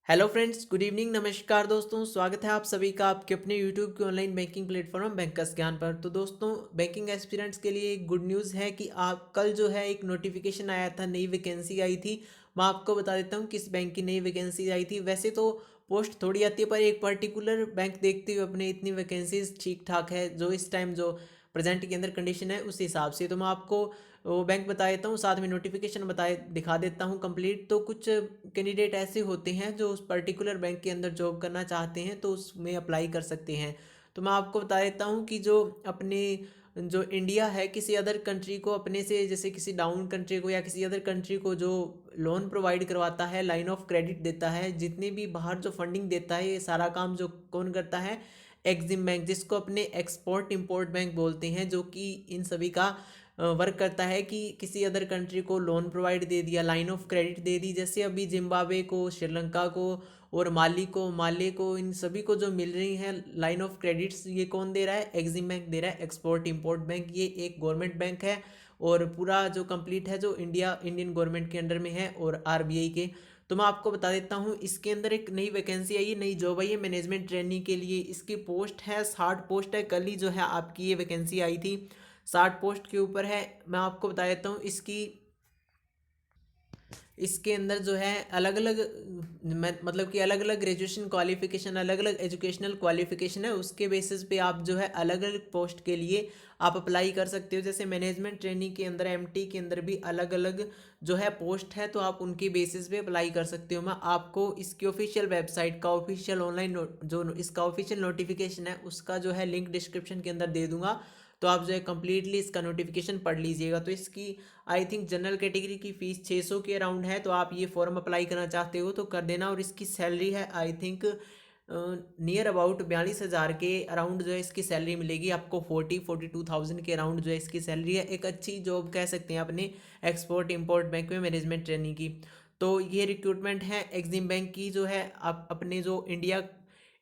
Hello friends, good evening, नमस्कार दोस्तों। स्वागत है आप सभी का आपके अपने यूट्यूब के ऑनलाइन बैंकिंग प्लेटफॉर्म बैंकर्स ज्ञान पर। तो दोस्तों, बैंकिंग एस्पिरेंट्स के लिए एक गुड न्यूज़ है कि आप कल जो है एक नोटिफिकेशन आया था, नई वैकेंसी आई थी। मैं आपको बता देता हूँ किस बैंक की नई वैकेंसी आई थी। वैसे तो पोस्ट थोड़ी आती है, पर एक पर्टिकुलर बैंक देखते हुए अपने इतनी वैकेंसीज ठीक ठाक है जो इस टाइम जो प्रेजेंट के अंदर कंडीशन है उस हिसाब से। तो मैं आपको वो बैंक बता देता हूँ, साथ में नोटिफिकेशन बताए दिखा देता हूँ कंप्लीट। तो कुछ कैंडिडेट ऐसे होते हैं जो उस पर्टिकुलर बैंक के अंदर जॉब करना चाहते हैं तो उसमें अप्लाई कर सकते हैं। तो मैं आपको बता देता हूँ कि जो अपने जो इंडिया है किसी अदर कंट्री को अपने से, जैसे किसी डाउन कंट्री को या किसी अदर कंट्री को जो लोन प्रोवाइड करवाता है, लाइन ऑफ क्रेडिट देता है, जितनी भी बाहर जो फंडिंग देता है, ये सारा काम जो कौन करता है? एक्जिम बैंक, जिसको अपने एक्सपोर्ट इंपोर्ट बैंक बोलते हैं, जो कि इन सभी का वर्क करता है कि किसी अदर कंट्री को लोन प्रोवाइड दे दिया, लाइन ऑफ क्रेडिट दे दी। जैसे अभी जिम्बाब्वे को, श्रीलंका को और माली को, माले को, इन सभी को जो मिल रही हैं लाइन ऑफ क्रेडिट्स, ये कौन दे रहा है? एक्सिम बैंक दे रहा है, एक्सपोर्ट इंपोर्ट बैंक। ये एक गवर्नमेंट बैंक है और पूरा जो कंप्लीट है जो इंडियन गवर्नमेंट के अंडर में है और आरबीआई के। तो मैं आपको बता देता हूँ, इसके अंदर एक नई वैकेंसी आई है, नई जॉब आई है मैनेजमेंट ट्रेनिंग के लिए। इसकी पोस्ट है 60 पोस्ट है। कल ही जो है आपकी ये वैकेंसी आई थी, 60 पोस्ट के ऊपर है। मैं आपको बता देता हूँ इसके अंदर जो है अलग अलग, मतलब कि अलग अलग ग्रेजुएशन क्वालिफिकेशन, अलग अलग एजुकेशनल क्वालिफिकेशन है, उसके बेसिस पे आप जो है अलग अलग पोस्ट के लिए आप अप्लाई कर सकते हो। जैसे मैनेजमेंट ट्रेनिंग के अंदर, एमटी के अंदर भी अलग अलग जो है पोस्ट है, तो आप उनके बेसिस पे अप्लाई कर सकते हो। मैं आपको इसकी ऑफिशियल वेबसाइट का ऑफिशियल ऑनलाइन जो इसका ऑफिशियल नोटिफिकेशन है उसका जो है लिंक डिस्क्रिप्शन के अंदर दे दूंगा। तो आप जो है कम्प्लीटली इसका नोटिफिकेशन पढ़ लीजिएगा। तो इसकी आई थिंक जनरल कैटेगरी की फ़ीस 600 के अराउंड है। तो आप ये फॉर्म अप्लाई करना चाहते हो तो कर देना। और इसकी सैलरी है आई थिंक नियर अबाउट 42,000 के अराउंड जो है इसकी सैलरी मिलेगी आपको। 42,000 के अराउंड जो है इसकी सैलरी है। एक अच्छी जॉब कह सकते हैं अपने एक्सपोर्ट इंपोर्ट बैंक में मैनेजमेंट ट्रेनिंग की। तो ये रिक्रूटमेंट है एक्सिम बैंक की, जो है आप अपने जो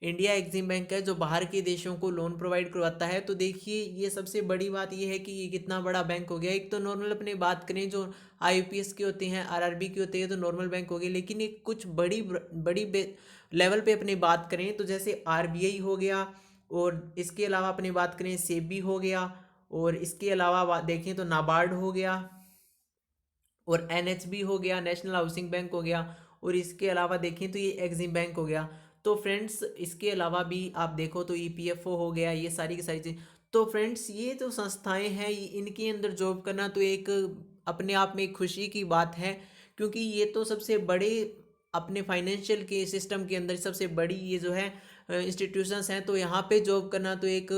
इंडिया एक्सिम बैंक है जो बाहर के देशों को लोन प्रोवाइड करवाता है। तो देखिए, ये सबसे बड़ी बात ये है कि ये कितना बड़ा बैंक हो गया। एक तो नॉर्मल अपने बात करें जो आईपीएस के होते हैं, आरआरबी के होते हैं, तो नॉर्मल बैंक हो गए। लेकिन एक कुछ बड़ी लेवल पे अपनी बात करें तो जैसे आरबीआई हो गया, और इसके अलावा अपनी बात करें सेबी हो गया, और इसके अलावा देखें तो नाबार्ड हो गया, और एनएचबी हो गया, नेशनल हाउसिंग बैंक हो गया, और इसके अलावा देखें तो ये एक्सिम बैंक हो गया। तो फ्रेंड्स, इसके अलावा भी आप देखो तो ईपीएफओ हो गया, ये सारी की सारी चीज़। तो फ्रेंड्स, ये जो संस्थाएं हैं इनके अंदर जॉब करना तो एक अपने आप में एक खुशी की बात है, क्योंकि ये तो सबसे बड़े अपने फाइनेंशियल के सिस्टम के अंदर सबसे बड़ी ये जो है इंस्टीट्यूशंस हैं। तो यहाँ पे जॉब करना तो एक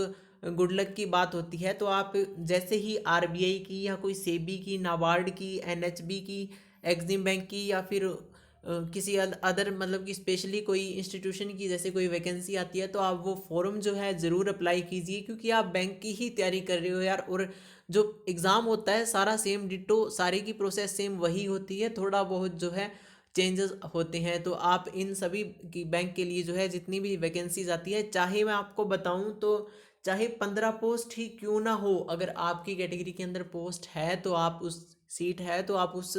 गुड लक की बात होती है। तो आप जैसे ही आरबीआई की या कोई सेबी की, नाबार्ड की, एनएचबी की, एक्सिम बैंक की, या फिर किसी अदर मतलब कि स्पेशली कोई इंस्टीट्यूशन की जैसे कोई वैकेंसी आती है, तो आप वो फॉर्म जो है ज़रूर अप्लाई कीजिए, क्योंकि आप बैंक की ही तैयारी कर रहे हो यार। और जो एग्ज़ाम होता है सारा सेम डिट्टो, सारी की प्रोसेस सेम वही होती है, थोड़ा बहुत जो है चेंजेस होते हैं। तो आप इन सभी की बैंक के लिए जो है जितनी भी वैकेंसीज आती है, चाहे मैं आपको बताऊं तो चाहे 15 पोस्ट ही क्यों ना हो, अगर आपकी कैटेगरी के अंदर पोस्ट है तो आप उस सीट है तो आप उस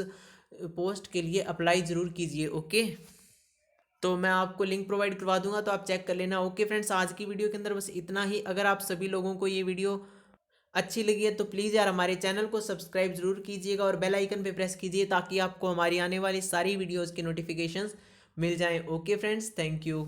पोस्ट के लिए अप्लाई ज़रूर कीजिए। ओके, तो मैं आपको लिंक प्रोवाइड करवा दूंगा, तो आप चेक कर लेना। ओके फ्रेंड्स, आज की वीडियो के अंदर बस इतना ही। अगर आप सभी लोगों को ये वीडियो अच्छी लगी है तो प्लीज़ यार हमारे चैनल को सब्सक्राइब जरूर कीजिएगा और बेल आइकन पे प्रेस कीजिए, ताकि आपको हमारी आने वाली सारी वीडियोज़ की नोटिफिकेशंस मिल जाएं। Okay friends, thank you.